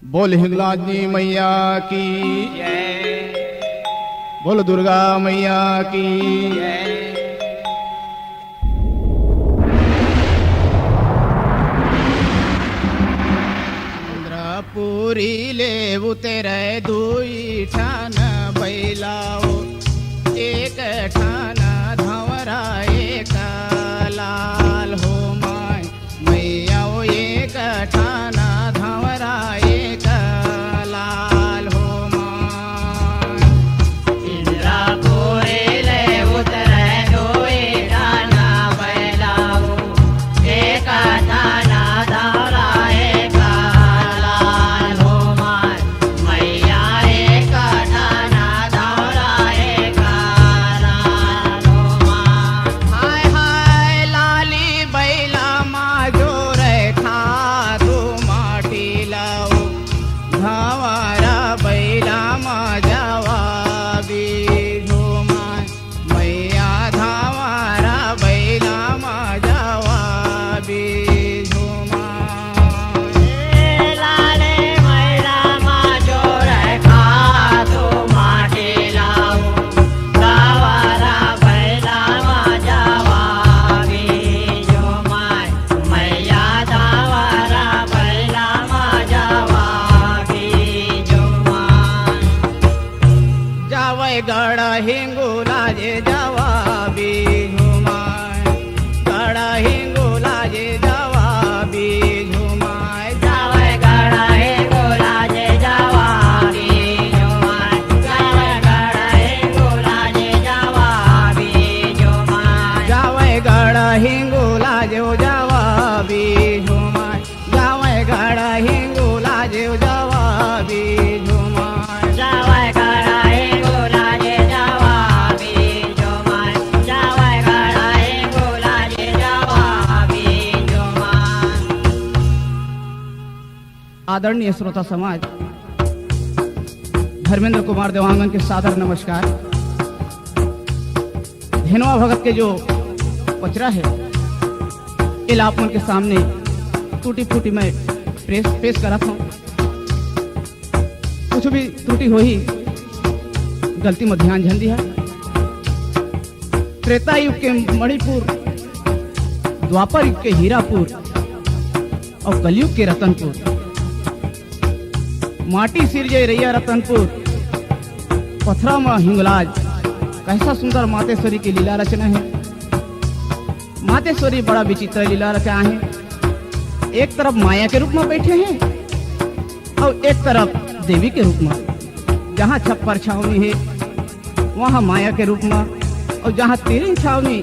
बोल हिंगलाजी मैया की बोल दुर्गा मैया की इंद्रपुरी ले उतरे दुई ठान बैलाओ एक ठान धवरा एक लाल हो माय मैया एक ठान धवरा एक लाल हो माय इंद्रपुरी ले उतरे दुई ठान बैलाओ एक ठान धवरा एक लाल हो माय मैया एक ठान धवरा एक लाल हो माय हाय हाय लाली बैला माजो रे खातू माटी लाओ धावारा बैला माजावा बीजो माय मैया धावारा बैला माजावा बीजो माय लाले मैला माजो रे खातू माटी लाओ गावारा बैला माजावा बीजो माय मैया दावारा बैला माजावा बीजो माय जावय गड हिंगोला जे जावा बीजो माय गड हिंगोला जे जावा बीजो माय जावे गड़ा हे गोला जे जावा बीजो माय जावे गड़ा हे गोला जे जावा बीजो माय जावय गड हिंगोला जेव जावा बीजो माय जावय गड हिंगोला जेव जावा बीजो माय जावे गड़ा हे गोला जे जावा बीजो माय जावे गड़ा हे गोला जे जावा बीजो माय आदरणीय श्रोता समाज, धर्मेंद्र कुमार देवांगन के सादर नमस्कार। धेनुआ भगत के जो पचरा है इल आप मन के सामने टूटी फूटी मैं पेश करा था। कुछ भी त्रुटि हो ही गलती में ध्यान झंदी है। त्रेता युग के मणिपुर, द्वापर युग के हीरापुर और कलयुग के रतनपुर, माटी सिरजे रैया रतनपुर, पथरा में हिंगलाज। कैसा सुंदर मातेश्वरी की लीला रचना है। मातेश्वरी बड़ा विचित्र लीला रचना है। एक तरफ माया के रूप में बैठे हैं और एक तरफ देवी के रूप में। जहाँ छप्पर छावनी है वहाँ माया के रूप में, और जहाँ तीरिन छावनी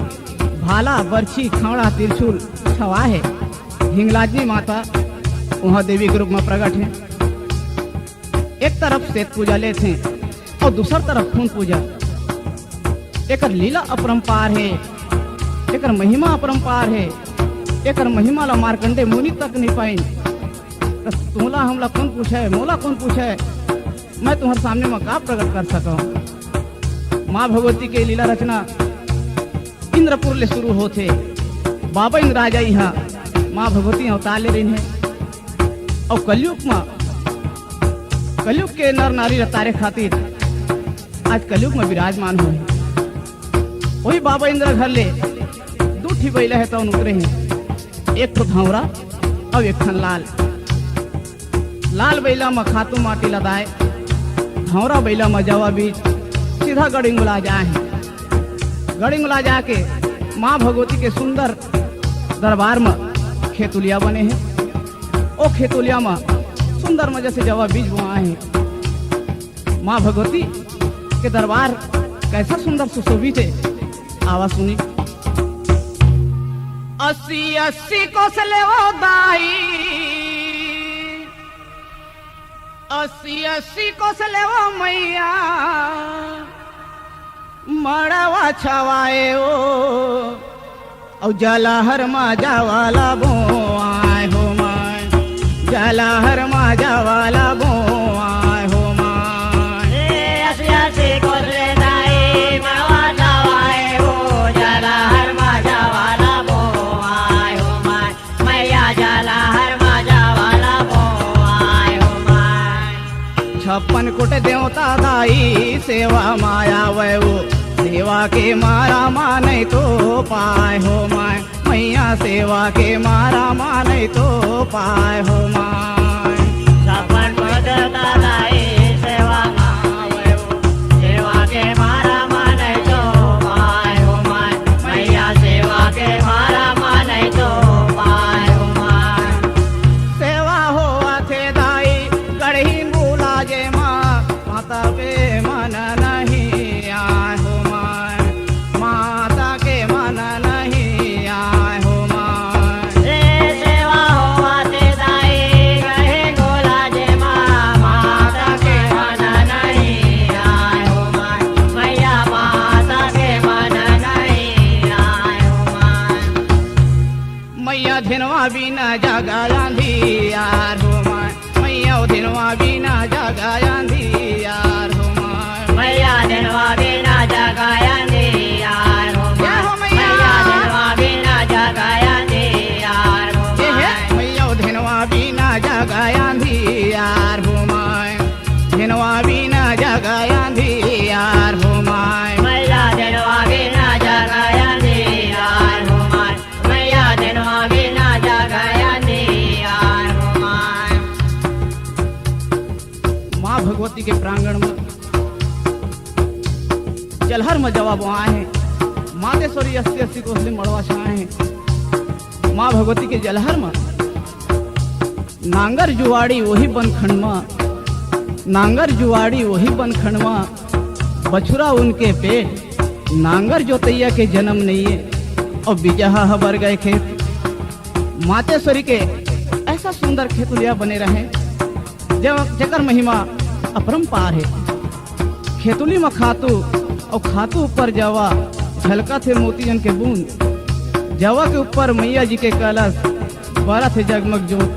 भाला बर्छी खावड़ा त्रिशूल छवा है हिंगलाजी माता, वहाँ देवी के रूप में प्रकट है। एक तरफ श्वेत पूजा लेते हैं और दूसर तरफ खून पूजा। एक लीला अपरंपार है, एक महिमा अपरंपार है। एक महिमा ला मार्कंडे मुनि तक नहीं पाइन। तो तुमला हमला कौन पूछे, मोला कौन पूछे, मैं तुम्हारे सामने में का प्रकट कर सकूं। माँ भगवती के लीला रचना इंद्रपुर ले शुरू होते। बाबा इंद्र राजा यहाँ माँ भगवती अवतार ले रही है। और कलयुग के नर नारी रतारे खातिर आज कलयुग में विराजमान हुए। वही बाबा इंद्र घर ले दो ठी बैला है तो उतरे हैं। एक तो धौरा और एक खन लाल। लाल बैला में खातू माटी लदाए, धौरा बैला में जवा बीच सीधा गड़िंगुला जाए। गड़िंगुला जाके माँ भगवती के सुंदर दरबार में खेतुलिया बने हैं। ओ खेतुलिया में सुंदर मजे से जवा बीज बुआए हैं। माँ भगवती के दरबार कैसा सुंदर सुशोभित है। आवाज सुनी। 80 कोसले वो दाई, 80 कोसले वो मैया, मड़वा छवाए ओ और जलाहर माजा वाला बो आए हो माय, जलाहर माजा वाला बो आए हो माय। असियासी कोसले दाई मड़वा छवाए हो, जलाहर माजा वाला बो आए हो माय, मैया जलाहर माजा वाला बो आए हो माय। छप्पन कोट देवता दाई सेवा माया वैभव सेवा के मारा माने तो पाए हो माय मैया सेवा के मारा माने तो पाए हो माय छप्पन कोट दाई सेवा माया सेवा के मारा माने तो पाए हो माय मैया सेवा के मारा माने तो पाए हो माय सेवा हो आथे दाई गढ़ी बोला जे माँ माता पे मन नहीं आए हो माय माता के मन नहीं आए हो माय रे सेवा हो आते दाई गहे गोला जे माँ माता के मन नहीं आए हो माय मैया माता के मन नहीं आए हो माय मैया धिनवा बिना जगा आंधी यार हो माय मैया धिनवा बिना जगा आंधी यार हो माय मैया दिनवा बिना जगाया दे यार हो क्या हो माय मैया? मैया दिनवा बिना जगाया दे यार हो ये माय है मैया धिनवा बिना जगा आंधी यार हो माय धिनवा बिना जगा आंधी यार हो माय मैया दिनवा बिना जगाया दे यार हो माय मैया दिनवा बिना जगाया दे यार हो माय माँ भगवती के प्रांगण में जलहर में जवाब आए हैं मातेश्वरी 80-80 कोसली मड़वा छाए हैं माँ भगवती के जलहर में नांगर जुआड़ी वही बनखंड में नांगर जुआड़ी वही बनखंड में बछुरा उनके पेट नांगर जोतैया के जन्म नहीं है और बिजहा हबर गए खेत मातेश्वरी के ऐसा सुंदर खेतुलिया बने रहे जकर महिमा अपरंपार है खेतुली में खातू और खातू ऊपर जवा झलका थे मोतीजन के बूंद जवा के ऊपर मैया जी के कलश बड़ा थे जगमग जोत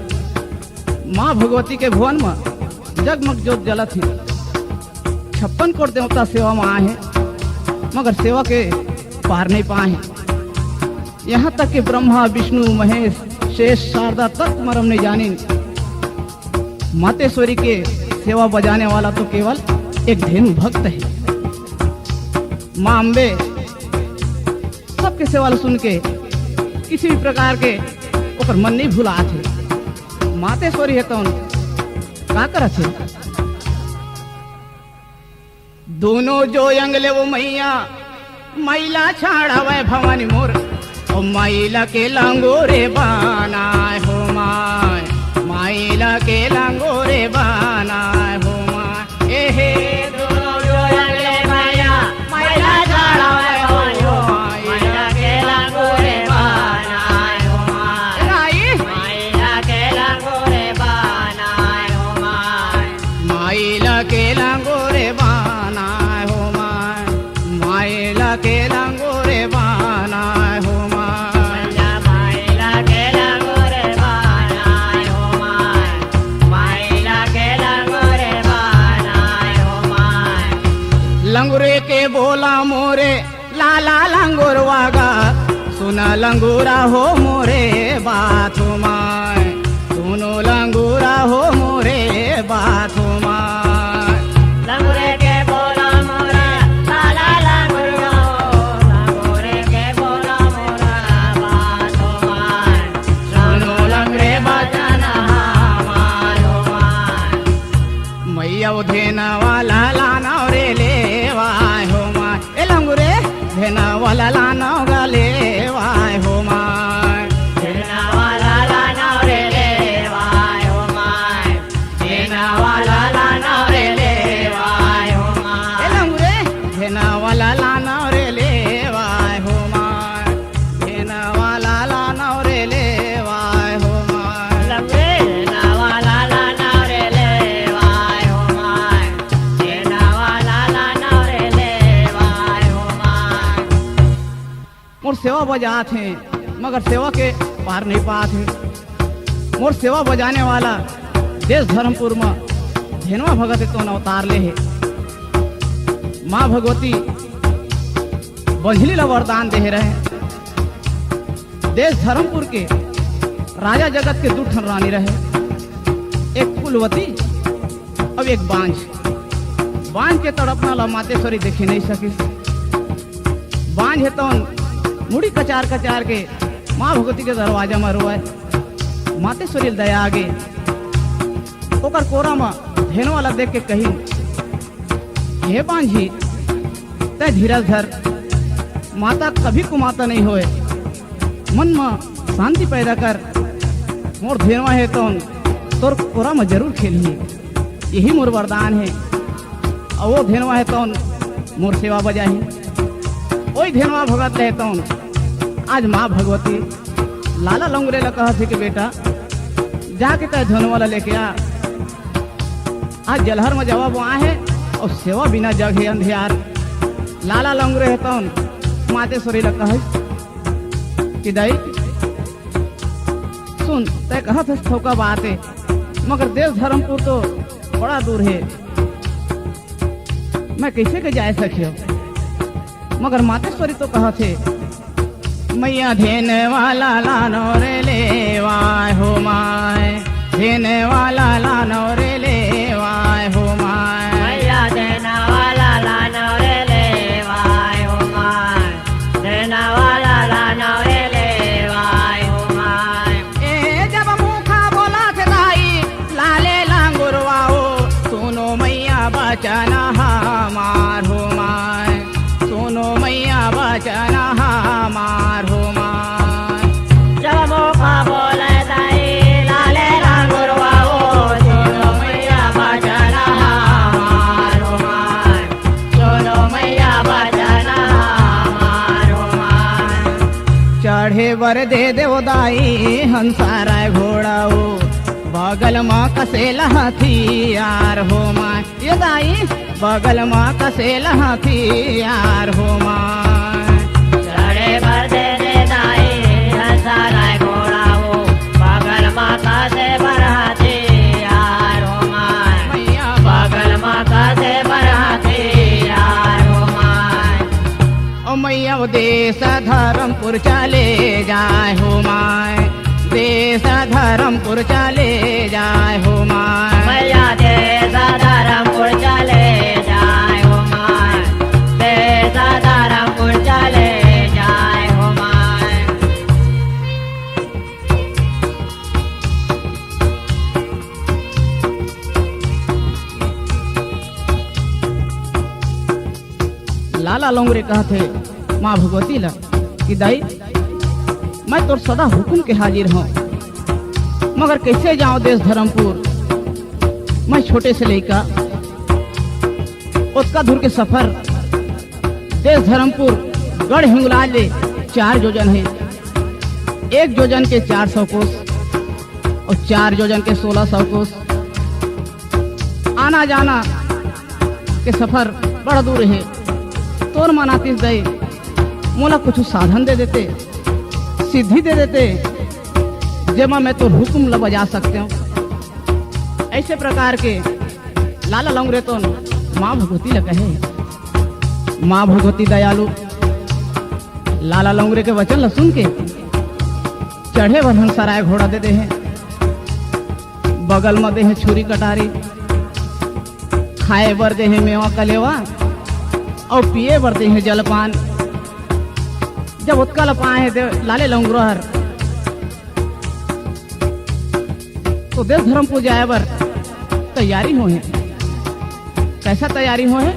माँ भगवती के भुवन में जगमग जोत जला थी 56 कोट देवता सेवा में आए हैं मगर सेवा के पार नहीं पाए हैं यहाँ तक कि ब्रह्मा विष्णु महेश शेष शारदा तक मरम नहीं जानी मातेश्वरी के सेवा बजाने वाला तो केवल एक धेनु भक्त है माँ अम्बे सबके सेवा सुन के किसी भी प्रकार के ओकर मन नहीं भुला थे मातेश्वरी है तो का करत है दोनों जो अंगले वो मैया मैला छाड़ावे भवानी मोर ओ मैला के लंगोरे बनाए हो माय मैला के लंगोरे बनाए हो माय एहे दोनों जो अगले मैया मैया चढ़ावे हो मैया के लंगोरे बनाए हो माय राई मैया के लंगोरे बनाए हो माय मैला के लंगोरे बनाए हो माय मैला के लंगोरे बनाए हो माय मैया मैला के लंगोरे बनाए हो माय मैला के लंगोरे बनाए हो माय लंगुरे के बोला मोरे लाला लंगुर वागा सुना लंगूरा हो मोरे बात हो माय सुनो लंगूरा हो मोरे बात हो माय लंगोरे के बोला मोरा लाला लंगोरा लंगोरे के बोला मोरा बात हो माय सुनो लंगरे बचन हमार हो माय मैया धेना वाला लाना रे लेवाय हो माय ए लंगुरे धेना वाला लाना गा लेवाय हो माय तेना वाला लाना रे लेवाय हो माय तेना वाला लाना रे लेवाय हो ए माय लंगुरे धेना वाला लाना रे लेवाय हो माय धेना वाला लाना रे लेवाय हो माय लंगरे तेना वाला लाना रे लेवाय हो माय तेना वाला लाना रे लेवाय हो माय मोर सेवा बजात हैं मगर सेवा के पार नहीं पात हैं मोर सेवा बजाने वाला देश धर्मपुर में धेनवा भगत तो अवतार ले है माँ भगवती बंझली ला वरदान दे रहे देश धर्मपुर के राजा जगत के दू ठन रानी रहे एक कुलवती अब एक बांझ के तड़पना ला मातेश्वरी देखी नहीं सकिस। बांझ है तो मुड़ी कचार के माँ भगवती के दरवाजा में रोए। मातेश्वरी दया आगे ओकर कोरा में धेन वाला देख के कही, हे बांझी तय धीरज धर, माता कभी कुमाता नहीं होए, मन में शांति पैदा कर, मोर धेनवा है तो तोर कोरा में जरूर खेली, यही मोर वरदान है। और वो धेनवा है तो मोर सेवा बजाही, वही धेनवा भगत रहे तो आज माँ भगवती लाला लंगरे ला कहा थी कि बेटा जाके कह धन वाला लेके आ। आज जलहर में जवाब वहाँ है और सेवा बिना जग है अंधियार। लाला लंगरे है तो मातेश्वरी ला कहा कि दाई सुन, तय कहा था थोका बात है, मगर देश धर्मपुर तो बड़ा दूर है, मैं कैसे के जा सकियो। मगर मातेश्वरी तो कहा थे, मैया धेन वाला लानो रे लेवाय हो माय, धेन वाला लानो रे लेवाय हो माय, मैया देना वाला लानो रे लेवाय हो माय, देना वाला लानो रे लेवाय हो माय। ए जब मुखा बोला थे दाई लाले लांगुरवाओ, सुनो मैया बचना हमार हो माय, सुनो मैया बचना हमार हो माय। जब मौका बोले दाई लाले लांगुरवाओ, सुनो मैया बचना हमार हो माय, सुनो मैया बचना हमार हो माय। चढ़े वर दे देव दाई हंसारा घोड़ाओ, बगल माँ कसेल हथियार हो माय, ये दाई बगल माँ कसेल हथियार हो माय। चढ़े बर दे दाई हंसारा घोड़ाओ, बगल माता से बरहाते यार हो माय, मैया बगल माता से बरहाते यार हो माय। ओ मैया वो देश धर्मपुर चले जाए हो माय, देश धर्मपुर चले जाए हो माय। मैया देश धर्मपुर चले जाए हो माय, देश धर्मपुर चले जाए हो माय। लाला लोंगरे कहा थे माँ भगवती ला कि दाई मैं तो सदा हुकुम के हाजिर हूँ, मगर कैसे जाऊं देश धर्मपुर। मैं छोटे से लेकर उसका धुर के सफर देश धर्मपुर गढ़ हिंगलाज ले 4 योजन है, 1 योजन के 400 कोस और 4 योजन के 1600 कोस। आना जाना के सफर बड़ा दूर है, तोर मनातीस दे मोला कुछ साधन दे देते, सिद्धि दे देते, जेमा मैं तो हुक्म ल बजा सकते हूँ। ऐसे प्रकार के लाला लंगरे तो माँ भगवती ल कहे। माँ भगवती दयालु लाला लंगरे के वचन ल सुन के चढ़े वर सराय घोड़ा दे हैं, बगल में दे हैं छुरी कटारी, खाए बर दे हैं मेवा कलेवा और पिए बर दे हैं जलपान। जब उत्कल पाए लाले लंगरोहर तो देश धर्मपुर जाए बर तैयारी हो है। कैसा तैयारी हो है?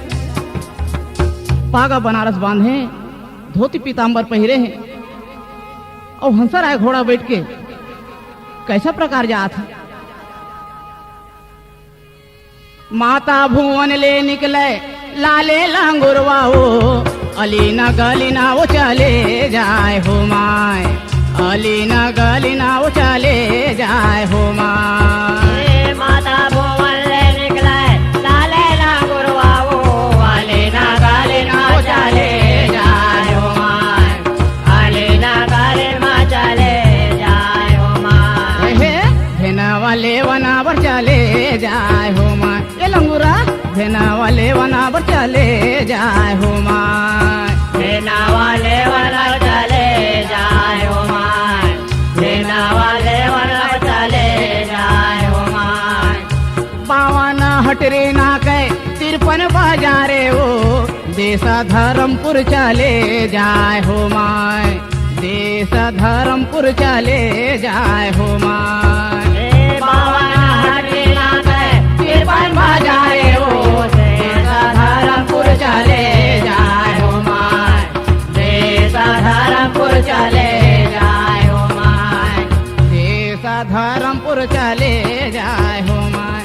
पागा बनारस बांधे, धोती पीताम्बर पहिरे हैं और हंसर आए घोड़ा बैठ के कैसा प्रकार जात है। माता भुवन ले निकले लाले लांगुरवाओ, अलीना गलीना वो चले जाए हो माय, अलीना गलीना वो चले जाए हो माय। माता भुवन ले निकले लाले लांगुरवाओ, अलीना गलीना वो चले जाए हो माय, अलीना गलीना चले जाए हो माय। भेना वाले वनावर चले जाए हो माय, ये लंगूरा भेना वाले वनावर चले जाए हो माय, भेना वाले वनावर चले जाए हो माय, भेना वाले वनावर चले जाए हो माय। पावन हट श्री नाके 53 बाजारे वो देसा धर्मपुर चले जाए हो माय देसा धर्मपुर चले जाए हो माय बावन हटे नाके 53 बाजारे वो देसा धर्मपुर चले जाए हो माय देसा धर्मपुर चले जाए हो माय देसा धर्मपुर चले जाए हो माय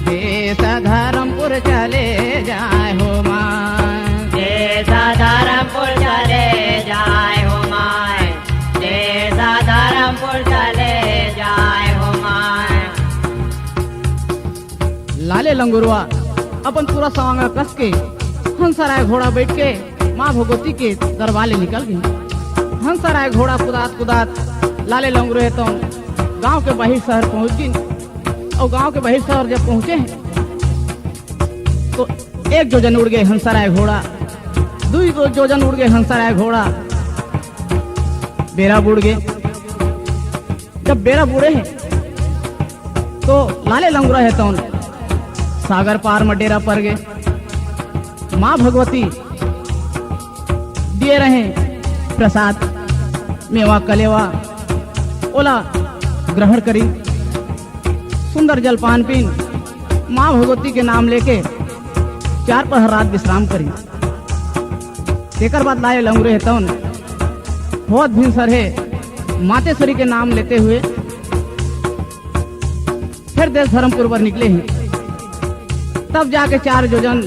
देसा धर्मपुर चले जाए हो माय देसा धर्मपुर चले जाए हो माय देसा धर्मपुर चले जाए हो माय लाले लंगुरवा अपन पूरा सवांगा कस के हंसराय घोड़ा बैठ के माँ भगवती के दरबार निकल गई। हंसराय घोड़ा कुदात कुदात लाले लंगुरे तो गांव के बहिर शहर पहुंच गई। और गांव के बहिर शहर जब पहुंचे तो एक जोजन उड़ गए हंसराय घोड़ा, दो जोजन उड़ गए हंसराय घोड़ा, बेरा बुड़ गए। जब बेरा बुड़े हैं तो लाले लंगुरा है तो सागर पार में डेरा पर गए। माँ भगवती दिए रहे प्रसाद मेवा कलेवा ओला ग्रहण करी, सुंदर जलपान पीन माँ भगवती के नाम लेके 4 पहर रात विश्राम करी। तेकर बाद लाए लंगुरे तौन बहुत भिनसर है मातेश्वरी के नाम लेते हुए फिर देश धर्मपुर पर निकले हैं। तब जाके 4 जोजन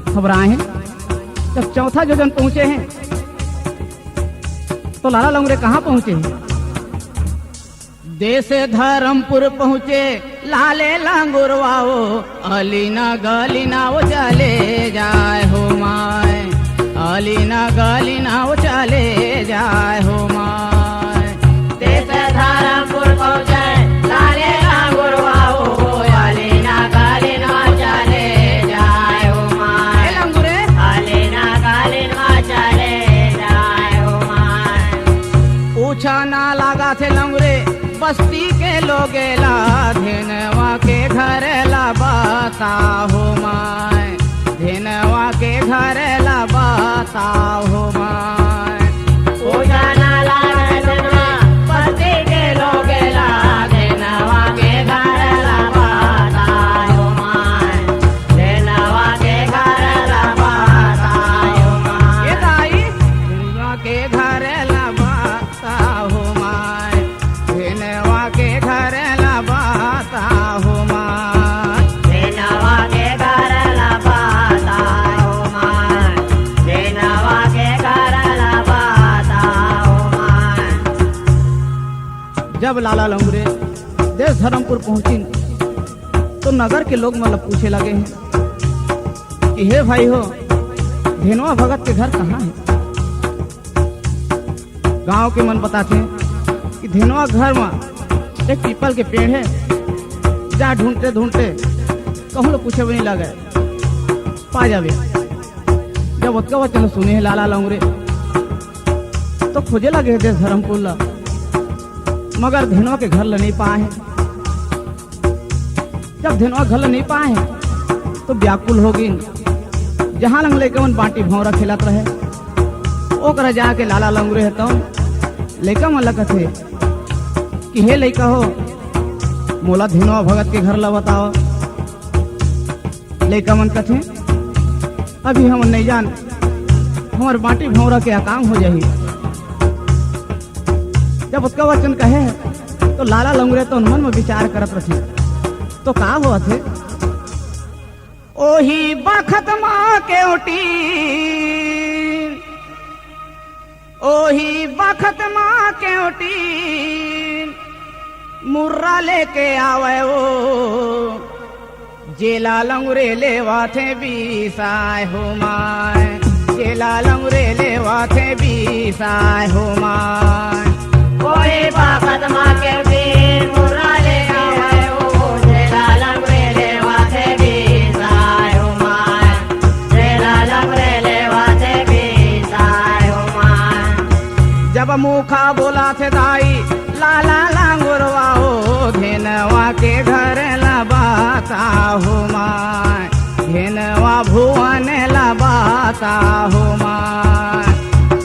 घबराए हैं। जब चौथा जोजन पहुंचे हैं तो लाला लंगुरे कहाँ पहुंचे हैं? देश धर्मपुर पहुंचे लाले लंगुरवाओ अलीना गलीना वो चले जाए हो माय अलीना गलीना वो चले जाए हो माय देश धर्मपुर पहुंचे लाले लंगुरवाओ अलीना गलीना चले जाए हो माय लंगुरे अलीना गलीना चले जाए हो माय पूछा ना लगा थे लंगुरे बस्ती के लोगेला धेनवा के घर ला बता हो माय धेनवा के घर ला बता हो माय पूजा ना लागे धनवा बस्ती के लोगेला धेनवा के घर ला बता हो माय धेनवा के घर ला बता हो माय ये दाई धेनवा के घर ला बता हो माय धेनवा के घर ला बता हो माय धेनवा के घर ला बता हो माय धेनवा के घर ला बता हो माय जब लाला लंगुरे देश धर्मपुर पहुंची तो नगर के लोग मतलब पूछे लगे हैं कि हे भाई हो धेनवा भगत के घर कहाँ है? गांव के मन बताते हैं कि धेनवा घर में एक पीपल के पेड़ है। जा ढूंढते ढूंढते कहूँ लोग पूछे भी नहीं लगे पा जावे। जब उसका वचन सुने हैं लाला लंगुरे तो खोजे लगे देश धर्मपुर ला, मगर धेनवा के घर ला नहीं पाए हैं। जब धेनवा घर ला नहीं पाए हैं तो व्याकुल हो गई। जहाँ लंग लेके मन बाटी भौरा खिलात रहे ओकरा जाके लाला लंगुरे है तो लैका मन लगत है कि हे लैका हो मोला धेनवा भगत के घर ला बताओ। लैका मन कथे अभी हम नहीं जान, हमार बाटी भौरा के अकाम हो जाही। जब उसका वचन कहे तो लाला लंगुरे तो मन में विचार करत रहे तो का हुआ थे ओही बखत माँ के उठी ओही बखत माँ के उठी मुर्रा लेके आवे वो जेला लंगुरे लेवा थे बीसाय हो माय जेला लंगुरे लेवा थे बीसाय हो माय कोई बापत माँ के वीर मुर्रा ले आए हो जेला लंगरे लेवा थे बीसाय हो माय जेला लंगरे लेवा थे बीसाय हो माय जब मुखा बोला थे दाई लाला लंगुरवा हो धेनवा के घर ला बाता हो बाता हो माय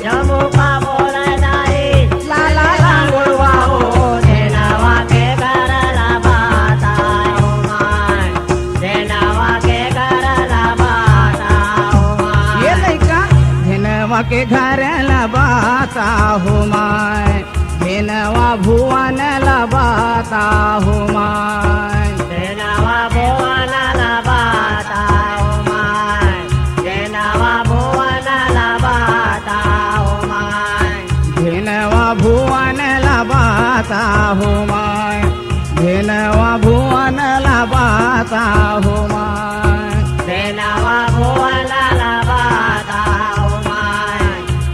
जमुका बोले दाई लाला लंगुरवा हो देनवा के करला बाता हो माय देनवा के करला बाता हो माय ये लइका धेनवा के घर लबाता हो माय धेनवा भुवन लबाता हो माय देनवा भुवन लबाता हो माय देनवा भुवन लबाता हो माय धेनवा भुवन लबाता हो माय धेनवा भुवन लबाता हो माय देनवा भुवन लबाता हो माय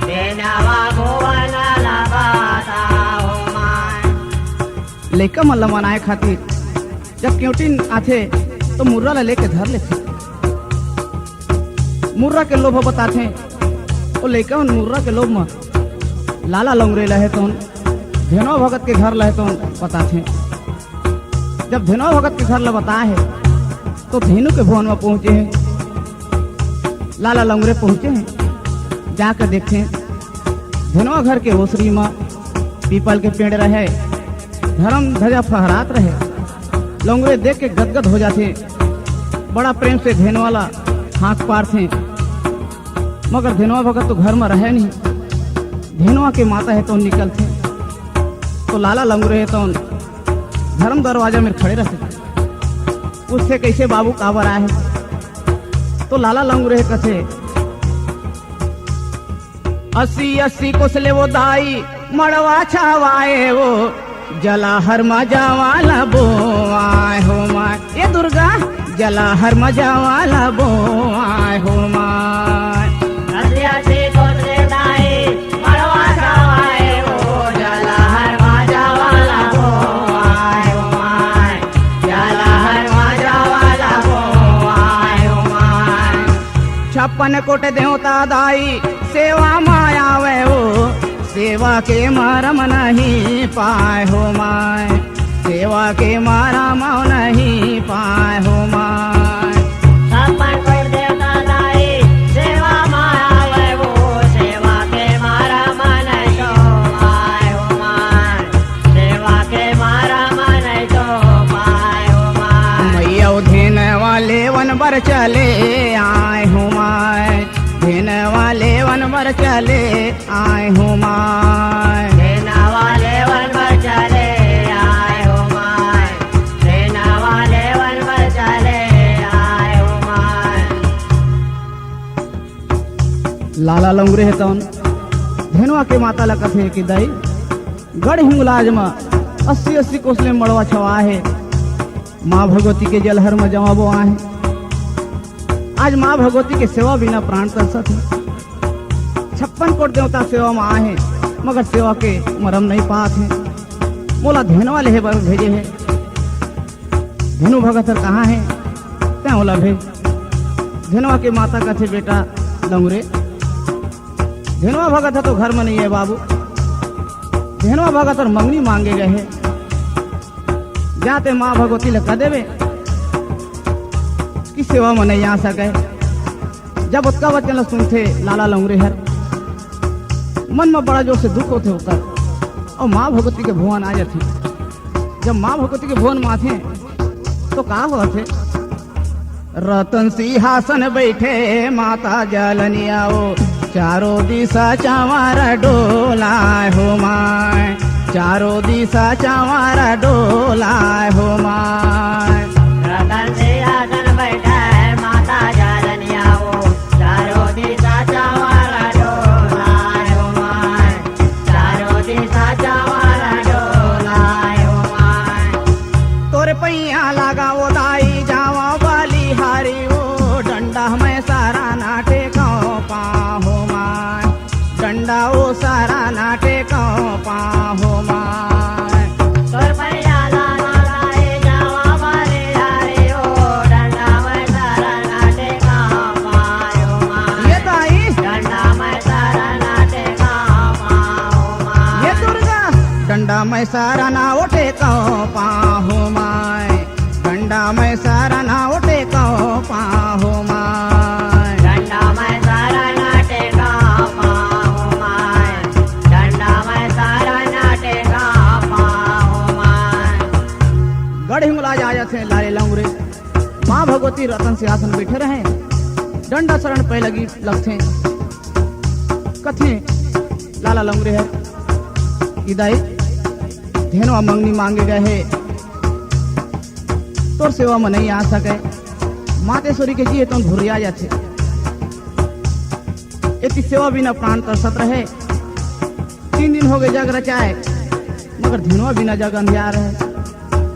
देनवा भुवन लबाता हो माय लइका मन ल मनाए खातिर जब क्योटिन आथे तो मुर्रा ला लेके धर लेथे मुर्रा के लोभ बताथे ओ लइका मन मुर्रा के लोभ में लाला लंगरे लहे तो धेनो भगत के घर लहे तो बताथे जब धेनो भगत के घर ला बताए है तो धेनु के भवन में पहुंचे हैं लाला लंगरे पहुंचे हैं जाकर देखे धेनुआ घर के ओसरी में पीपल के पेड़ रहे धर्म ध्वजा फहरात रहे लंगरे देख के गदगद हो जाते बड़ा प्रेम से धेनु वाला हाथ पार थे मगर धेनुआ भगत तो घर में रहे नहीं धेनुआ के माता है तो निकलते तो लाला लंगरे है तो धर्म दरवाजा में खड़े रहते उससे कैसे बाबू काबर आए हैं तो लाला लंगरे कथे 80 कोसले वो दाई मड़वा छावाए वो जला हर मजा वाला बो आए हो माय ये दुर्गा जला हर मजा वाला बो आए हो माय असियासी कोसले दाई मड़वा छावाए वो जला हर मजा वाला बो आए हो माय जला हर मजा वाला बो आए हो माय 56 कोट देवता दाई सेवा माया वे वो सेवा के मरम नहीं पाए हो माय सेवा के मरम नहीं पाए हो माय छप्पन कोट देवता दाई सेवा माया वे वो सेवा के मारा मन तो पाए हो माय सेवा के मारा मन तो पाए हो माय मैया धेन वाले वन बर चले आए हो माय धेन वाले वन बर चले आए हो माय सेना वाले वन पर चले आए हो माय सेना वाले वन पर चले आए हो माय लाला लंगरे है तौन धेनुआ के माता ला कथे कि दाई गढ़ हिंगलाज में 80 कोसले मड़वा छवा है माँ भगवती के जलहर में जवाबो आहे आज माँ भगवती के सेवा बिना प्राण तरसत है 56 कोट देवता सेवा में आहे मगर सेवा के मरम नहीं पात है मोला धेनुआ ले बर भेजे है धेनु भगत सर कहाँ है त्या ओला भेज धेनुआ के माता कथे बेटा लंगरे धेनुआ भगत है तो घर में नहीं है बाबू धेनुआ भगत और मंगनी मांगे गए है जाते माँ भगवती लगा देवे की सेवा में नहीं आ सके जब उसका वचन सुनते लाला लंगरे हर मन में बड़ा जोर से दुख होते होकर और माँ भगवती के भुवन आ जाते जब माँ भगवती के भुवन में आते तो कहा हुआ थे रतन सिंहासन बैठे माता जलनिया ओ चारों दिशा चावारा डोला हो माय चारों दिशा चावारा डोला हो माय रतन सिंहासन बैठा है माता जलनिया वो चारों दिशा चावारा डोला हो माय चारों दिशा चावारा डोला हो माय तोरे पैया लगा वो दाई जावा वाली हारी वो डंडा में सारा नाटे कौ पाहो माय डंडा वो सारा नाटे कौ पाहो माय तोर पैया लाला लाए जावा वाले हारे हो डंडा में सारा नाटे का पायो माय ये दाई डंडा में सारा नाटे का पाओ माय ये दुर्गा डंडा में सारा ना उठे कौ पाहो माय डंडा में सारा ना उठे कौ पाहो माय डंडा में सारा ना कड़ हिंगलाज आ जाते लाले लंगरे। माँ भगवती रतन सिंहासन बैठे रहे, डंडा शरण पे लगी लगते कथे लाला लंगरे है इदाई धेनवा मंगनी मांगे गए है तोर सेवा में नहीं आ सके। मातेश्वरी के जी तो भुरिया जाते इतनी सेवा बिना प्राण तरसत रहे। 3 दिन हो गए जग रचाए मगर धेनवा बिना जग अंधियार है।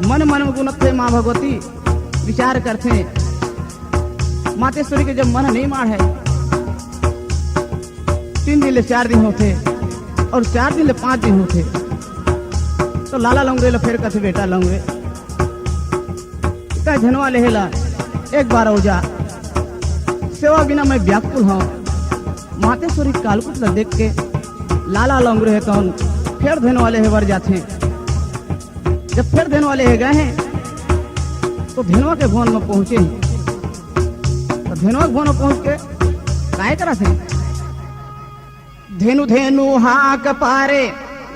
मन मन में गुणत थे माँ भगवती विचार करते मातेश्वरी के जब मन नहीं मार है 3 दिन ले 4 दिन होते और 4 दिन ले 5 दिन होते तो लाला लंगरे ले फिर कथे बेटा लंगरे का धनवा लेला एक बार हो जा सेवा बिना मैं व्याकुल हूँ। मातेश्वरी कालकुट ल देख के लाला लंगरे है तो फिर धन वाले है वर जाते। जब फिर धन वाले है गए हैं तो धेनवा के भवन में पहुंचे तो धेनवा के भवन में पहुंच के काय करा थे धेनु धेनु हाक पारे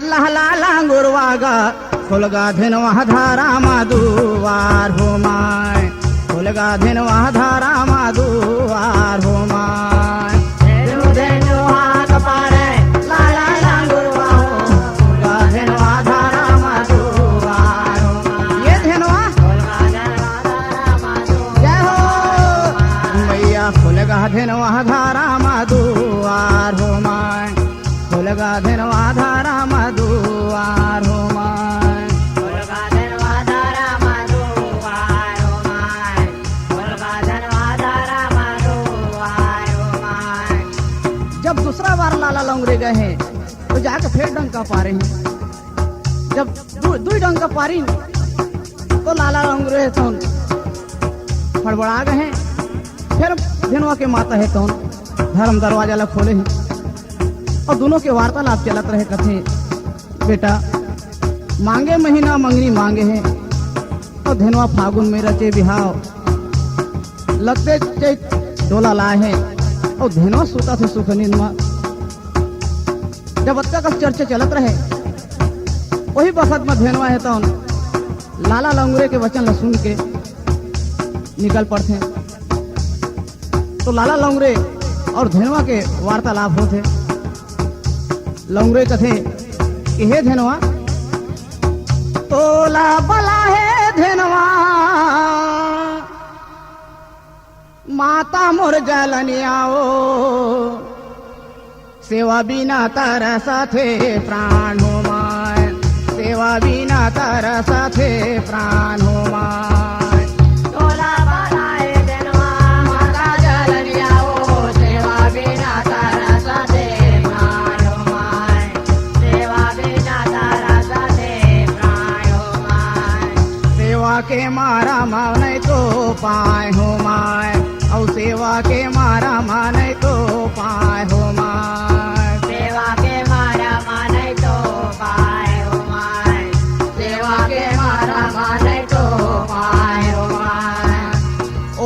लहला लांगुरवागा खोलगा धेनवा धारा माधुवार हो माय खोलगा धेनवा धारा माधुवार हो माय धेनु धेनु हाक पारे लाला लांगुरवा खोलगा धेनवा धारा माधुवार हो माय। ये धेनवा खोलगा धेनवा धारा माधुवार जय हो मैया खोलगा धेनवा धारा माधुवार हो माय खोलगा धेनवा धारा माधुवार हो माय खोलगा धेनवा धारा माधुवार हो माय खोलगा धेनवा धारा माधुवार हो माय। जब दूसरा बार लाला लंगरे गए हैं तो जाकर फिर डंका पारे हैं। जब दू डंका पारी तो लाला लंगरे तो फड़बड़ा गए हैं। फिर धेनवा के माता है तो धर्म दरवाजा ला खोले हैं और दोनों के वार्तालाप चलत रहे कथे बेटा मांगे महीना मंगनी मांगे हैं और धेनवा फागुन में रचे बिहाव लगते चैत डोला लाए हैं और धेनवा सोता थे सुख नींद में। जब अत्का का चर्चा चलत रहे वही वक्त में धेनवा है तो लाला लंगरे के वचन ला सुन के निकल पड़ते तो लाला लंगरे और धेनवा के वार्तालाप होते। लंगरे कथे कि हे धेनवा तोला बला है धेनवा माता मोर जलनियाओ सेवा बिना तारा साथे प्राण हो माय सेवा बिना तारा साथे प्राण हो माय। तोला बलाए धेनवा माता जलनियाओ सेवा बिना तारा साथे प्राण हो माय सेवा बिना तारा साथे प्राण हो माय। सेवा के मारा माने तो पाए हो माय और सेवा के मारा माने तो पाए हो माय सेवा के मारा माने तो पाए हो माय सेवा के मारा माने तो पाए हो माय।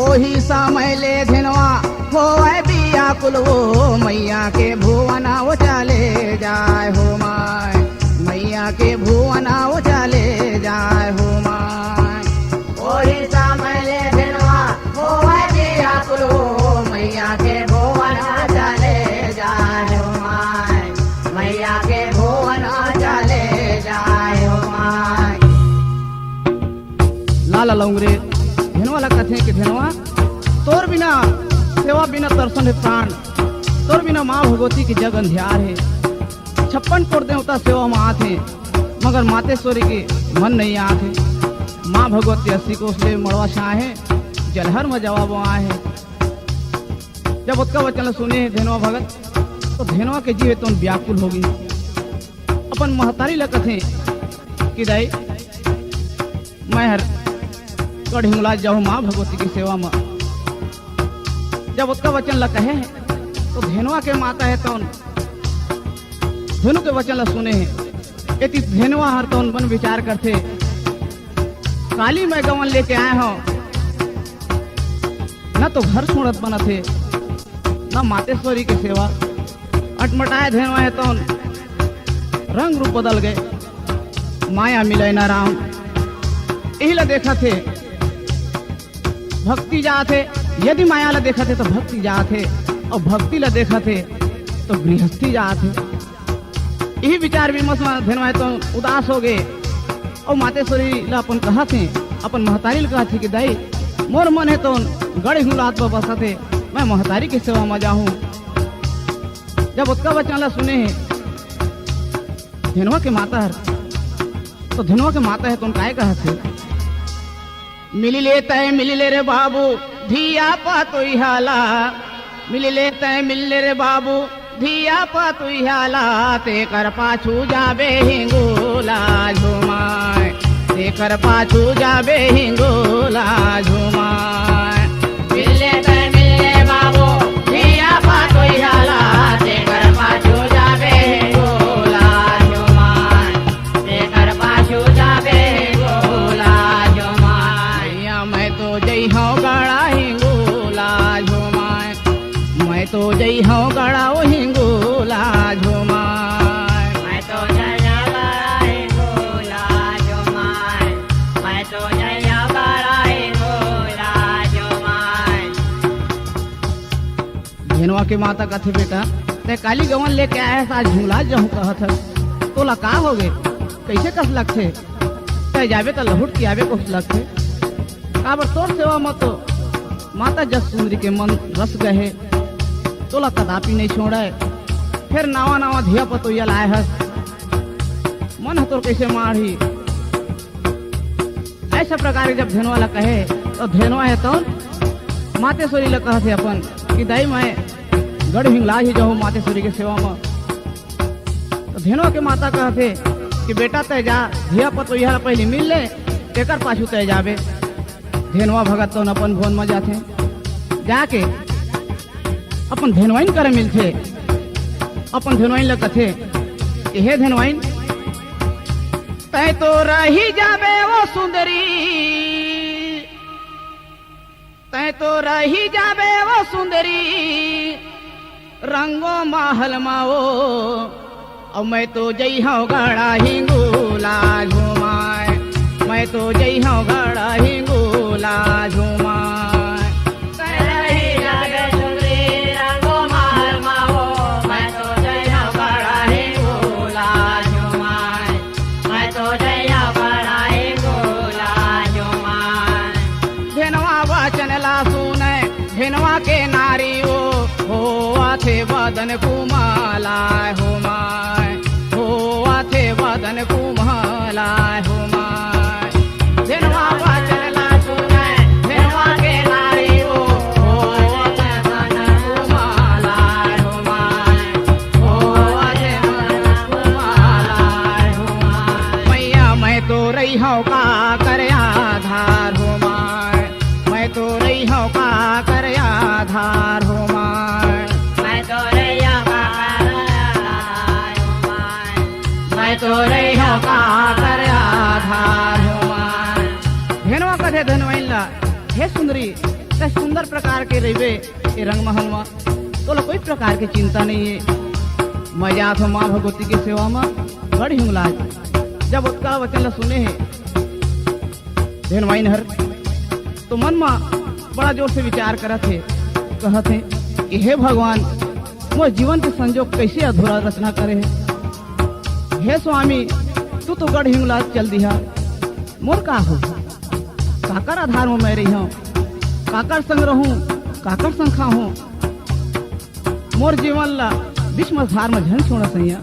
ओही समय ले धेनवा हो बिया कुल वो मैया के भुवना वो चले जाए हो माय मैया के भुवना वो चले जाए हो माय। ओही समय ले धेनवा होए बिया कुलो मैया के भुवन चले जाए हो माय मैया के भुवन चले जाए हो माय। लाला लंगरे धेनवा ला कथे कि धेनवा तोर बिना सेवा बिना तरसन है प्राण तोर बिना माँ भगवती की जग अंधियार है। 56 कोट देवता सेवा में आते मगर मातेश्वरी के मन नहीं आते। माँ भगवती 80 कोस ले मड़वा छाए जलहर में जवाब आए हैं। जब उसका वचन सुने धेनवा भगत तो धेनवा के जीवे तो व्याकुल होगी। अपन महतारी ला कथे कि दाई मैं हर कड़ हिंगला जाऊँ माँ भगवती की सेवा में। जब उसका वचन ला कहे तो धेनवा के माता है तो धेनु के वचन ला सुने हैं। यदि धेनवा हर तो मन विचार करते काली मैं गवन लेके आए हो न तो घर छोड़त बना थे न मातेश्वरी की सेवा अटमटाए धेनवा है तो रंग रूप बदल गए माया मिले न राम यही ला देखा थे भक्ति जाते, यदि माया ला देखा थे तो भक्ति जाते, और भक्ति ला देखा थे तो गृहस्थी जाते। यही विचार विमर्श में धेनवाए तो उदास हो गए, और मातेश्वरी ला अपन कहा थे, अपन महतारी ला कहा थे कि दाई मोर मन है तो गढ़ हुलात पर बसा थे, मैं महतारी की सेवा में जाऊं। जब उसका वचन ला सुने धेनवा के माता हर, तो धेनवा के माता है तो उन काय कहा थे, मिली ले रे बाबू धिया पा तु हाला, मिली ले रे बाबू धिया पा तु हाला, ते कर पाछू जाबे हिंगोला झुमाए, ते कर पाछू जाबे हिंगोला झुमाए। मिले बाबू धिया पा तु हाला, ते कर पाछू जाबे हिंगोला झुमाए, ते कर पाछू जाबे हिंगोला झुमाए। मैं तो जई हूँ गड़ा हिंगोला झुमाए, मैं तो जई हूँ गड़ा हिंगोला झुमाए, मैं तो जया गड़ा हिंगोला झुमाए, मैं तो जया गड़ा हिंगोला झुमाए। धेनवा के माता कथे बेटा ते काली गवन लेके आए आज झूला जहूँ कहत हस, तोला का हो गए कैसे कस लगथे, ते जाबे तो लहुट के आवे कुछ लगथे, काबर तोर सेवा मत तो माता जस सुंदरी के मन रस गए, तोला कदापि नहीं छोड़े। फिर नावा नावा धिया पतोया लाए हस, मन है तोर कैसे मारी। ऐसा प्रकार के जब धेनवा ला कहे तो धेनवा है तो मातेश्वरी ला कहते अपन कि दाई मैं गढ़ हिंगला ही जाऊँ मातेश्वरी के सेवा में। तो धेनवा के माता कहते कि बेटा तय जा धिया पतोया पहले मिल ले, तेकर पाछू तय जाबे। धेनवा भगत तो अपन भवन में जाते, जाके अपन धेनवाइन करे मिलते, अपन धेनवाइन ला कथे कि हे धेनवाइन तय तो रही जाबे वो सुंदरी, तय तो रही जाबे वो सुंदरी रंगो महल माओ, और मैं तो जई हूँ गड़ा हिंगोला झुमाए, मैं तो जई हूँ गड़ा हिंगोला झुमाए। रही जाबे सुंदरी रंगो महल माओ, मैं तो जया गड़ा हिंगोला झुमाए, मैं तो जया गड़ा हिंगोला झुमाए। धेनवा वचन ला सुने धेनवा के नारी हो आथे बदन कुमाला हो माय, हो आथे बदन कुमाला हो माय। धेनवा वचन ला सुने धेनवा के नारी हो आथे बदन कुमाला हो माय, हो आथे बदन कुमाला हो माय। मैया मैं तो रही हूँ का कर आधार हो माय, मैं तो रही हूँ का कर आधार हो माय, मैं तो रैया का आधार हो माय, मैं तो रैया का कर आधार हो माय। धेनवा कथे धनवाइन ला हे सुंदरी ते सुंदर प्रकार के रहिबे ये रंग महल में, तो कोई प्रकार की चिंता नहीं है। मैं जात हूँ माँ भगवती की सेवा में गढ़ हिंगला। जब उसका वचन ला सुने है धेनवाइन हर, तो मन में बड़ा जोर से विचार करत है, कहत है कि हे भगवान मोर जीवन के संजोग कैसे अधूरा रचना करे है। हे स्वामी तू तो गढ़ हिंगला चल दिया, मोर का हो काकर आधार में मैं रही हूँ, काकर संग रहूं काकर संग खाऊं, मोर जीवन ला विष मझधार में झन छोड़ा सैया।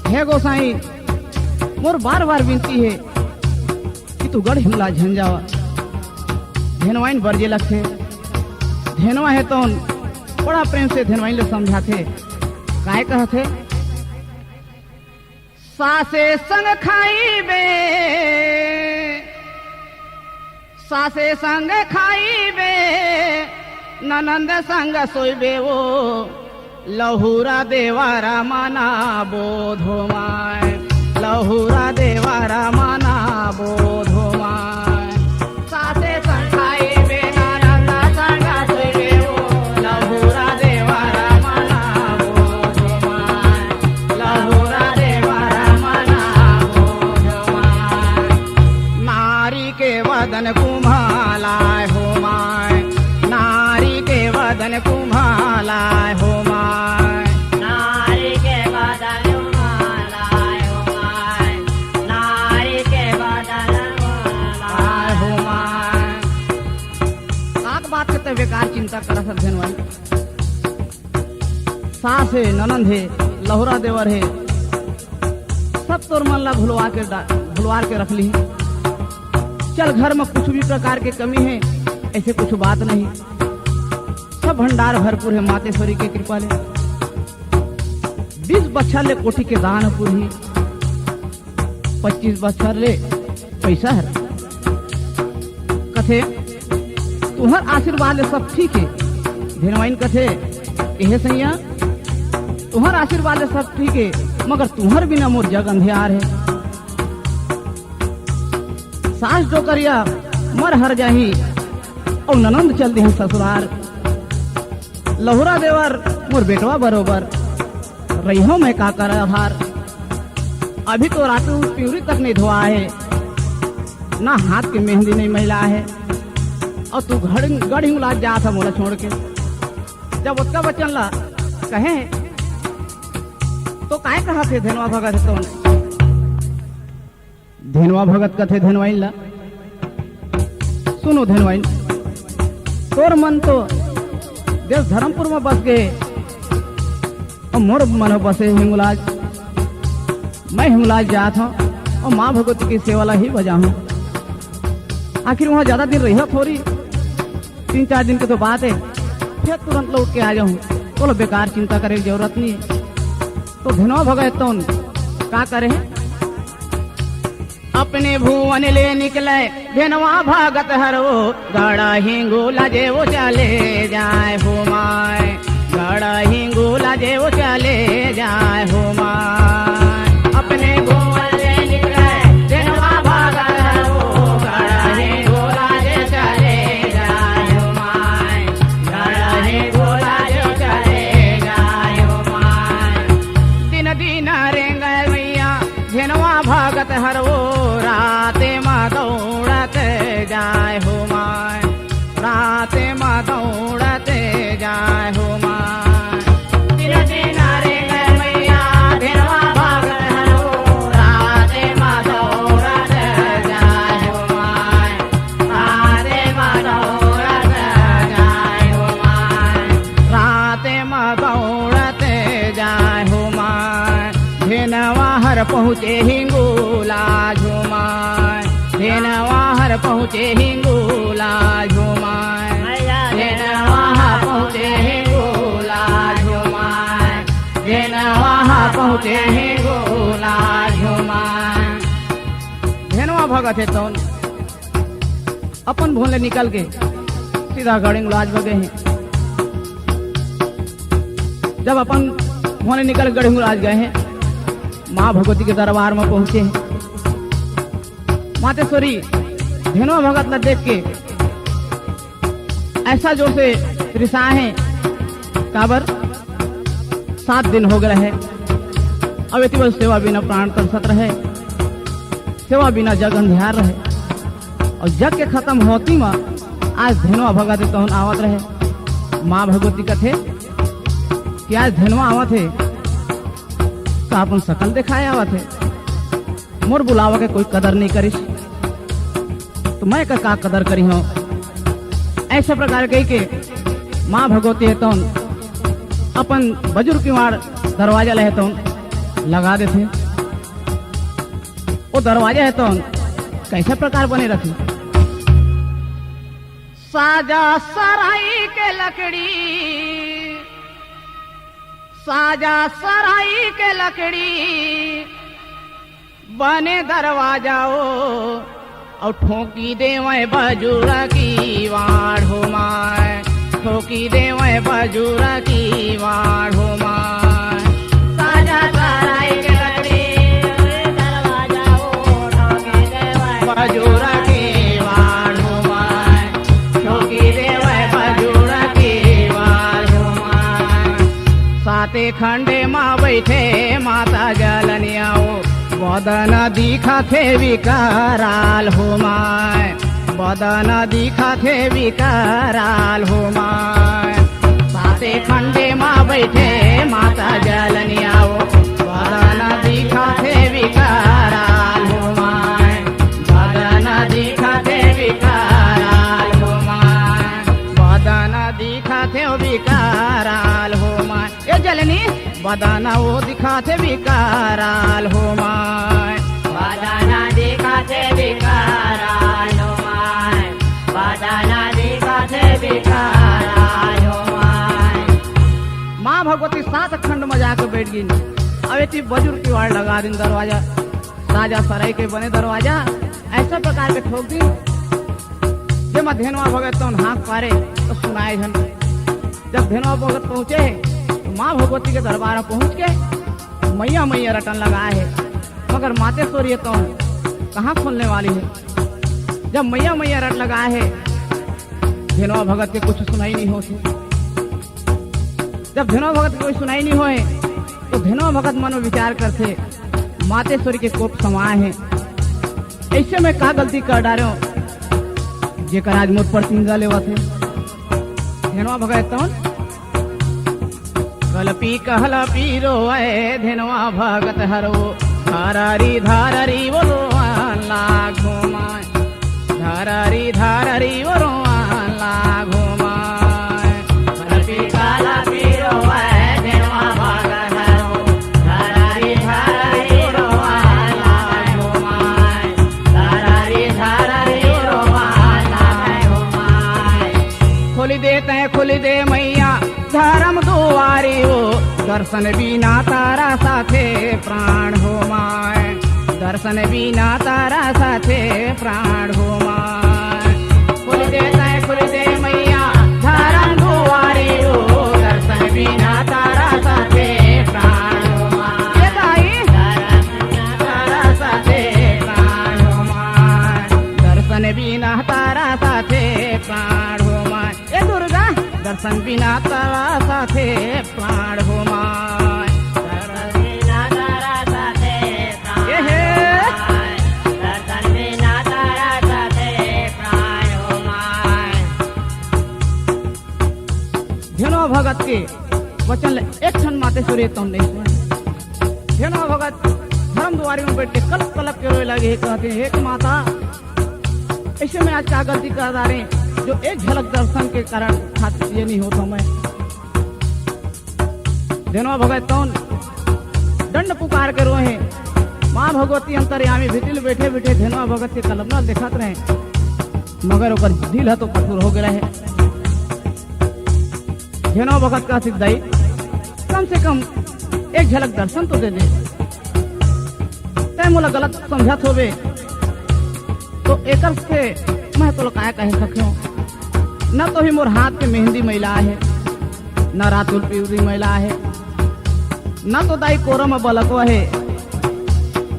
हे गोसाई मोर बार बार विनती है कि तू गढ़ हिंगला झन जावा। धेनवाइन बरजे लगथे, धेनवा है तो बड़ा प्रेम से धेनवाइन ले समझाते, काय कहते सासे संग खाईबे, सासे संग खाईबे ननंद संग सोईबे वो, लहुरा देवारा माना बोधो माय, लहुरा देवारा माना बोधो माय। सासे संग खाईबे ननंद संग सोईबे वो, लहुरा देवारा माना बोधो माय, लहुरा देवारा माना बोधो माय। नारी वदन कुम्हालाय हो माय, नारी के वदन कुम्हालाय हो माय। नारी के बदन कुम्हालाय हो माय, नारी के बदन कुम्हालाय हो माय। सात बात के तो बेकार चिंता कर सकते भाई। सास है, ननंद है, लहुरा देवर है, सब तोर मन ला भुलवा के रख ली। चल घर में कुछ भी प्रकार के कमी है ऐसे कुछ बात नहीं, सब भंडार भरपूर है मातेश्वरी के कृपा ले। 20 बच्चर ले कोठी के दान पूरी, 25 बच्चर ले पैसा है। कथे तुम्हार आशीर्वाद ले सब ठीक है, धेनवाइन कथे यह सैया तुम्हार आशीर्वाद ले सब ठीक है, मगर तुम्हार बिना मोर जग अंधियार है। सास डोकरिया मर हर जाही और ननंद चल दी ससुरार। लहुरा देवर मोर बेटवा बरोबर रही हो मैं का कर आधार। अभी तो रातू प्यूरी तक नहीं धोआ है, ना हाथ की मेहंदी नहीं मैला है, और तू गढ़ हिंगला जा था मोला छोड़ के। जब उसका बच्चन ला कहे तो काय कहा थे धेनवा भगत तो धेनवा भगत कथे धेनवाइन ला सुनो धेनवाइन, तोर मन तो देश धर्मपुर में बस गए और मोर मन बसे हिंगलाज। मैं हिंगलाज जात हूँ और माँ भगवती की सेवा ला ही बजा हूँ। आखिर वहाँ ज्यादा दिन रही थोड़ी, 3-4 दिन की तो बात है, फिर तुरंत लौट के आ जाऊँ। बोलो बेकार चिंता करे की जरूरत नहीं है। तो धेनवा भगत तो का करे है, अपने भुवन ले निकले धेनवा भगत हरो, गड़ा हिंगोला जे वो चले जाए हो माय, गड़ा हिंगोला जे वो चले जाए हो माय। अपने भुवन ले निकले धेनवा भगत हरो, गड़ा हिंगोला जे चले जाए हो माय, गड़ा हिंगोला जे चले जाए हो माय। दिन दिन रेंगे मैया धेनवा भगत हरो, राते माँ दौड़त जाए हो माय, राते माँ दौड़त जाए हो माय। दिन दिन रेंगे मैया धेनवा भगत हरो, राते माँ दौड़त जाए हो माय, राते माँ दौड़त जाए हो माय, राते माँ दौड़त जाए हो माय। धेनवा हर पहुँचे हिंगोला झुमाय, धेनवा हर पहुँचे हिंगोला झुमाय, धेनवा पहुँचे हिंगोला झुमाय, धेनवा पहुँचे हिंगोला झुमाय। धेनवा भगत है तो अपन भोले निकल के सीधा गढ़िंगलाज भगे हैं। जब अपन भोले निकल गढ़िंगलाज गए हैं, माँ भगवती के दरबार में पहुंचे हैं। मातेश्वरी धेनवा भगत ने देख के ऐसा जोर से रिसाए हैं, काबर 7 दिन हो गए है, अब इतनी बस सेवा बिना प्राण तरसत रहे, सेवा बिना जग अंधियार रहे, और जग के खत्म होती में आज धेनवा भगत तो आवत रहे। माँ भगवती कथे कि आज धेनवा आवत है तो अपन सकल दिखाए आवत है, मोर बुलावा के कोई कदर नहीं करिस तो मैं का कदर करी हूँ। ऐसे प्रकार कही के माँ भगवती है तो अपन बुजुर्ग की मार दरवाजा लहे तो लगा देते। वो दरवाजा है तो कैसे प्रकार बने रखे, साजा सराई के लकड़ी, साजा सराई के लकड़ी बने दरवाजाओ, और ठोकी देवे बजुरा की वाड़ हो माय, ठोकी देवे बजुरा की वाड़ हो माय। साजा सराई के लकड़ी दरवाजाओ, ठोकी देवे बजुरा की वाड़ हो माय, ठोकी देवे बजुरा की वाड़ हो माय। साते खंडे माँ बैठे माता जलनियाओ, बदन दिखा थे विकराल हो माय, बदन दिखा थे विकराल हो माय साते खंडे माँ बैठे माता जलनी आओ बदन दिखा थे विकराल हो माय बदन दिखा थे विकराल हो माय बदन दिखा थे विकराल हो माय ये जलनी बदन वो दिखा थे विकराल हो माय बदन दिखाते विकराल हो माय बदन दिखाते विकराल हो माय माँ भगवती 7 खंड में जाकर बैठ गई अब इतनी बुजुर्ग की वाड़ लगा दिन दरवाजा राजा सराय के बने दरवाजा ऐसा प्रकार के ठोक दी जब मैं धेनुआ भगत तो हाँक पारे तो सुनाए झन जब धेनुआ भगत पहुंचे तो माँ भगवती के दरबार में पहुंच के मैया मैया रटन लगा है मगर मातेश्वरी तो कहाँ खोलने वाली है जब मैया मैया रट लगा है धेनुआ भगत के कुछ सुनाई नहीं होती जब धेनुआ भगत कोई सुनाई नहीं होए तो धेनुआ भगत मन में विचार करते मातेश्वरी के कोप समाए हैं ऐसे में का गलती कर डारे जेकर आज मुझ पर चिंगा लेवा थे धेनुआ भगत तो कलपी कहलपी रोए धेनुआ भगत हरो धारारी धारारी बोलो लागो माय धारारी धारारी बोलो लागो माय कलपी कलपी रोए धेनुआ भगत हरो धारारी धारारी रोए लागो माय धारारी धारारी रोए लागो माय खोली दे मैया धर्म दुआरी हो दर्शन बिना तारा साथे प्राण हो माय दर्शन बिना तारा साथे प्राण हो माय खुल दे मैया धर्म दुआरी हो दर्शन बिना तारा साथे प्राण हो माय तारा साथे प्राण हो माय दर्शन बिना तारा साथे प्राण हो माय ए दुर्गा दर्शन बिना तारा साथे प्राण हो माय दर्शन बिना तारा साथे प्राण हो माय दर्शन बिना तारा साथे प्राण हो माय धेनुआ भगत के वचन एक क्षण मातेश्वरी तुम नहीं सुन धेनुआ भगत धर्म दुआरी में बैठ के कलप कलप के रोए लगे कहते हे कि माता ऐसे में आज क्या गलती कर रहे जो एक झलक दर्शन के कारण खातिर ये नहीं होता मैं धेनुआ भगत तो दंड पुकार के रोए माँ भगवती अंतर्यामी भितिल बैठे बैठे धेनुआ भगत के कल्पना देखत रहे मगर ओकर दिल है तो कठोर हो गया है धेनुआ भगत का सिद्धाई कम से कम एक झलक दर्शन तो दे दे तय मोला गलत समझत होवे तो एक से मैं तो काय कह सको न तो ही मोर हाथ के मेहंदी मैला है न रातुल पिवरी मैला है न तो दाई कोरम में बलको है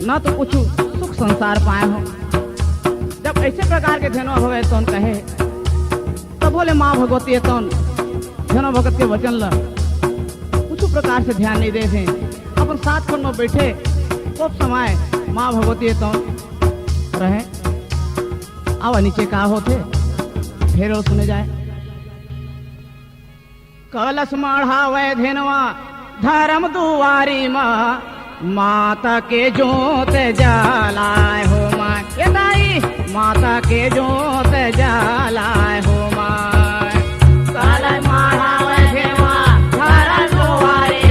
न तो कुछ सुख संसार पाए हो जब ऐसे प्रकार के धेनुआ भगत तो कहे तब बोले माँ भगवती तो धेनुआ भगत के वचन ल कुछ प्रकार से ध्यान नहीं देते अपन 7 खंड में बैठे खूब समय माँ भगवती तो रहे आवा नीचे का होते फेर सुने जाए कलश मढ़ावे धेनुआ धर्म दुआरी माता के जोत जलाए हो माय ये दाई माता के जोत जलाए हो माय कलश मढ़ावे धेनुआ धर्म दुआरी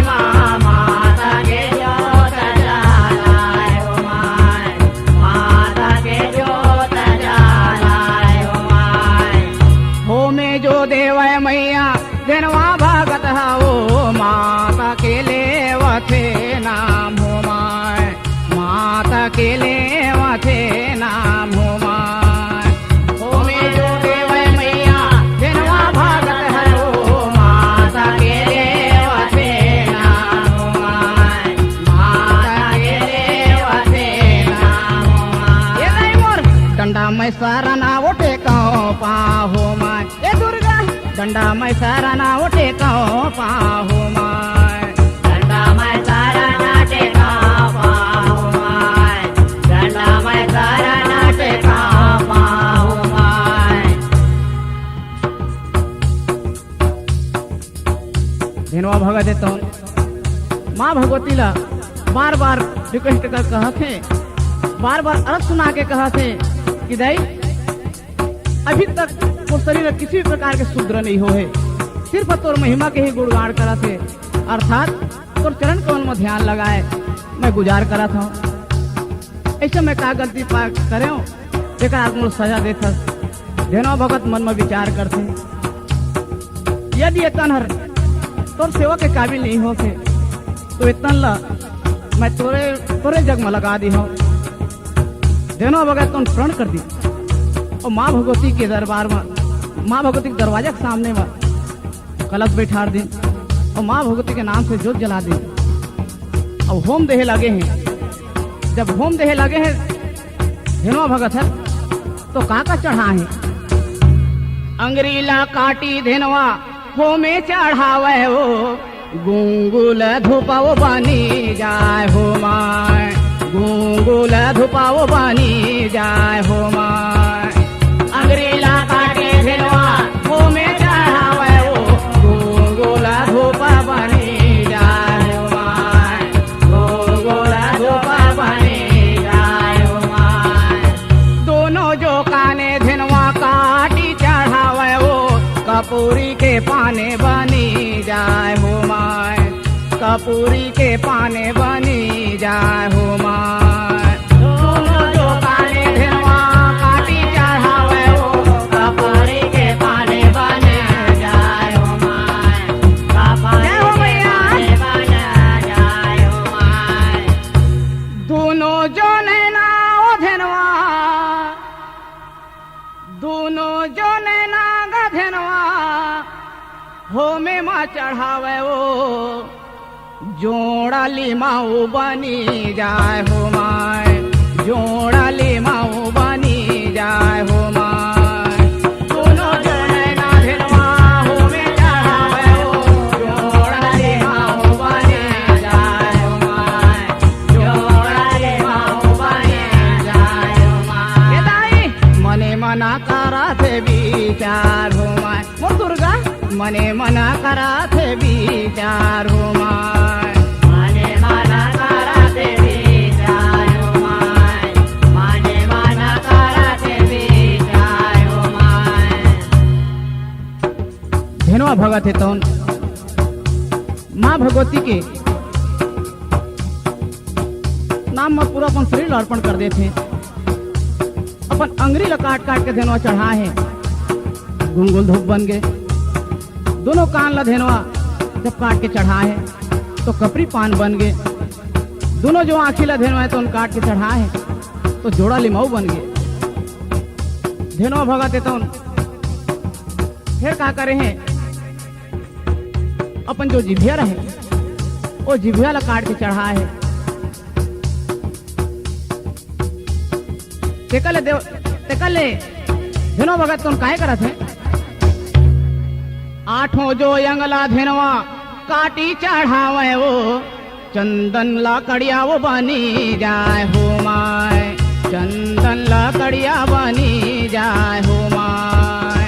माता के जोत जलाए हो माय माता के जोत जलाए हो माय हो में जो देवय मैया धेनुआ भगत हो माता के लेवथे नाम हो माय माता के लेवथे नाम हो माय हो में जो देवय मैया धेनुआ भगत हो माता के लेवथे नाम हो माय माता के लेवथे नाम हो माय ये नहीं मोर डंडा में सारा ना उठे कहो पाहो माय ये दुर्गा डंडा मैं सारा ना उठे कहो पाहो माय डंडा मैं सारा नाटे का पाहु माय डंडा मैं सारा नाटे का पाहु माय भगत है तो माँ भगवती ला बार बार रिक्वेस्ट कर कहा थे, बार बार अर्थ सुना के कहा थे कि दाई अभी तक वो शरीर किसी भी प्रकार के शुद्र नहीं हो है, सिर्फ तोर महिमा के ही गुणगान करा थे, अर्थात तोर चरण कौन में ध्यान लगाए मैं गुजार करा था। ऐसे मैं का गलती पा करे एक आदमी सजा देता धेनो भगत मन में विचार करते, यदि इतन हर तोर सेवा के काबिल नहीं हो थे तो इतन ला मैं तोरे जग में लगा दी हूँ। धेनो भगत तुम प्रण कर दी और माँ भगवती के दरबार में, माँ भगवती के दरवाजे के सामने में कलश बैठा दी और माँ भगवती के नाम से जोत जला दी और होम देहे लगे हैं। जब होम देहे लगे हैं धेनुआ भगत है तो का चढ़ा है, अंगरीला काटी धेनुआ होमे चढ़ावे हो, गुंगुल धुपाओ बानी जाय हो माय, गुंगुल धुपाओ बानी जाय हो माय। अंगरीला काटी धेनुआ होमे चढ़ावे हो, गुंगुल धुपा बानी जाय हो माय, गुंगुल धुपा बानी जाय हो माय। दोनों जो काने धेनुआ काटी चढ़ावे हो, कपूरी के पाने बनी जाय हो माय, कपूरी के पाने बनी जाय हो माय। दोनों जो काने धेनुआ काटी चढ़ावे हो, कपूरी के पाने बने जाय हो माय, कपूरी के पाने बने जाय हो माय। दोनों जो नैना ओ धेनुआ, दोनों जो नैना गा धेनुआ होमे माँ चढ़ावे वो, जोड़ा लिमाऊ बनी जाय हो माय, जोड़ा लिमाऊ बनी जाय हो माय। दोनों जो नैना धेनुआ होमे चढ़ावे हो, जोड़ा लिमाऊ बनी जाय हो माय, जोड़ा लिमाऊ बनी जाय हो माय। ये दाई मने मना करा थे विचार हो माय, वो दुर्गा मने मना करा थे विचार हो माय, मने मना करा थे विचार हो माय, मने मना करा थे विचार हो माय। धेनुआ भगत है तो माँ भगवती के नाम में पूरा अपन शरीर अर्पण कर देते, अपन अंगरी ला काट काट के धेनुआ चढ़ा है, गुंगुल धूप बन गए। दोनों कान ला धेनुआ जब काट के चढ़ा है तो कपरी पान बन गए, दोनों जो आँखी ला धेनुआ है तो उन काट के चढ़ा है तो जोड़ा लिमाऊ बन गए। धेनुआ भगत है तो फिर क्या करे हैं, अपन जो जिभिया रहे वो जिभिया ला काट के चढ़ा है, तेकले धेनुआ भगत तुम काहे करत है। आठों जो अंगला धेनुआ काटी चढ़ावे वो, चंदन लकड़िया वो बनी जाय हो माय, चंदन लकड़िया बनी जाय हो माय।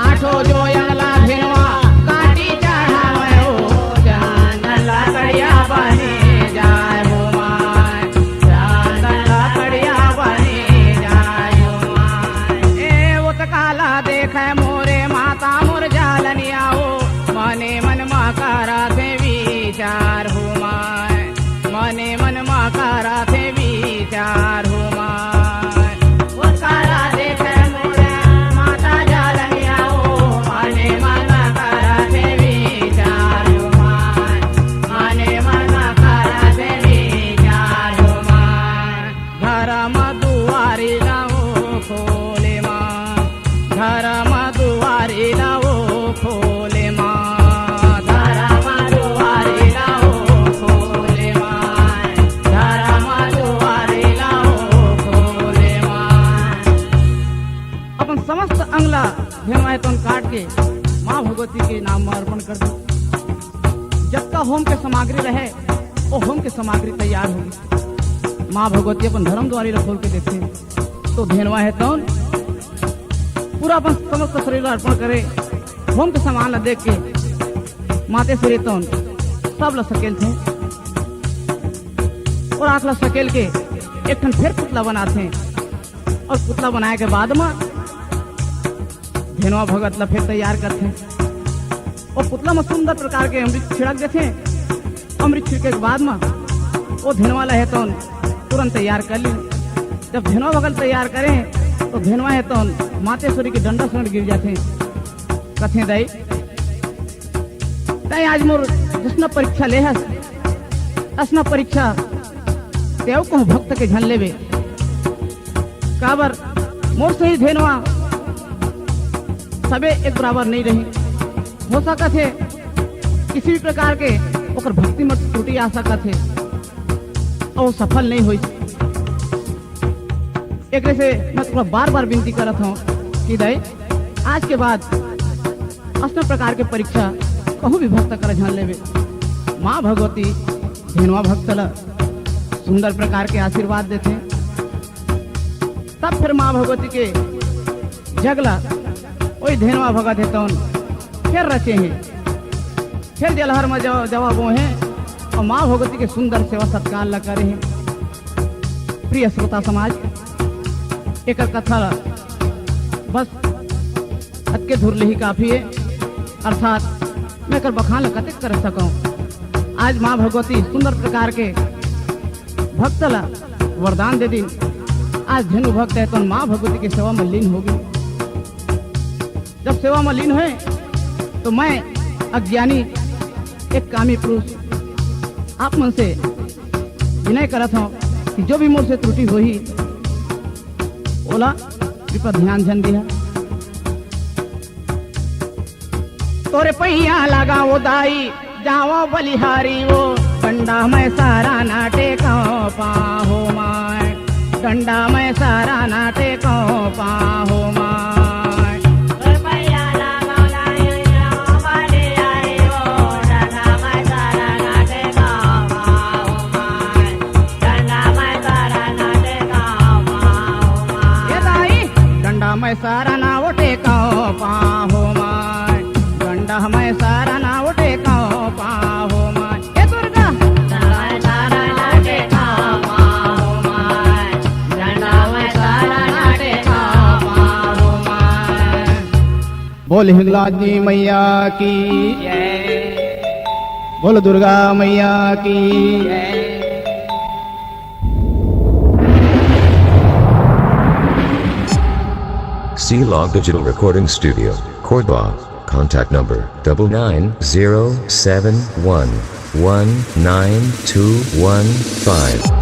आठों जो अंगला धेनुआ काटी चढ़ावे वो, चंदन लकड़िया बनी जाय हो माय, चंदन लकड़िया बनी जाय हो माय। ए वो तो काला देखे मोरे माता मोर जालनिया हो, मने मन मा करा थे विचार हो माय, मने मन मा करा थे विचार हो माय। वो काला देखे मोरे माता जालनिया हो, मने मन करा थे विचार हो माय, मने मन करा थे विचार हो माय। धर्म दुआरी लाओ खोले माँ, धर्म दुआरी लाओ खोले माँ, धर्म दुआरी लाओ खोले माँ, धर्म दुआरी लाओ खोले माँ। अपन समस्त अंगला धेनुआ तो काट के माँ भगवती के नाम में अर्पण कर दो। जब का होम के सामग्री रहे वो होम के सामग्री तैयार होगी। माँ भगवती अपन धर्म द्वारी खोल के देते तो धेनुआ है तो पूरा अपन समस्त शरीर अर्पण करे, होम के सामान ला देख के माते श्री तो सब ला सकेल थे और आँख ला सकेल के एक ठन फिर पुतला बनाते और पुतला बनाए के बाद में धेनुआ भगत ला फिर तैयार करते और पुतला में सुंदर प्रकार के अमृत छिड़क देते। अमृत छिड़के के बाद में वो धेनुआ ला है तो तुरंत तैयार कर ली। जब धेनुआ भगत तैयार करें तो धेनुआ है तो मातेश्वरी के डंडा से गिर जाते। कथे दाई तय आज मोर जिसना परीक्षा ले हस असना परीक्षा तेव को भक्त के झन लेवे काबर मोर सही धेनुआ सबे एक बराबर नहीं रही। हो सकत है किसी भी प्रकार के ओकर भक्ति में त्रुटि आ सकत है और सफल नहीं हुई। एक से मैं थोड़ा बार बार विनती करत हूँ कि दाई आज के बाद अष्ट प्रकार के परीक्षा कहूँ भी भक्त कर झन लेवे। माँ भगवती धेनुआ भक्त ला सुंदर प्रकार के आशीर्वाद देते। तब फिर माँ भगवती के जगला वही धेनुआ भगत है तो फिर रचे हैं फिर जलहर में जवाब वो हैं और माँ भगवती के सुंदर सेवा सत्कार ला करे हैं। प्रिय श्रोता समाज एक कथा बस अतके धुरले ही काफी है अर्थात मैं कर बखान कतिक कर सकूं। आज माँ भगवती सुंदर प्रकार के भक्त ला वरदान दे दी। आज धेनु भक्त है तो माँ भगवती की सेवा में लीन होगी। जब सेवा में लीन हुए तो मैं अज्ञानी एक कामी पुरुष आप मन से विनय करत हूँ कि जो भी मोर से त्रुटि हुई ओला कृपा ध्यान झन दिया। तोरे पहिया लगा वो दाई जाओ बलिहारी वो डंडा में सारा नाटे कहो पाहो माय डंडा में सारा नाटे कहो पाहो माय। मैं सारा ना उठे कहो पाहो माय डंडा मैं सारा ना उठे कहो पाहो माय। हे दुर्गा मैं सारा ना उठे कहो पाहो माय डंडा मैं सारा ना उठे कहो पाहो माय। बोल हिंगलाजी मैया की जय। बोल दुर्गा मैया की जय। C-Log Digital Recording Studio, Cordoba. Contact number 9907119215.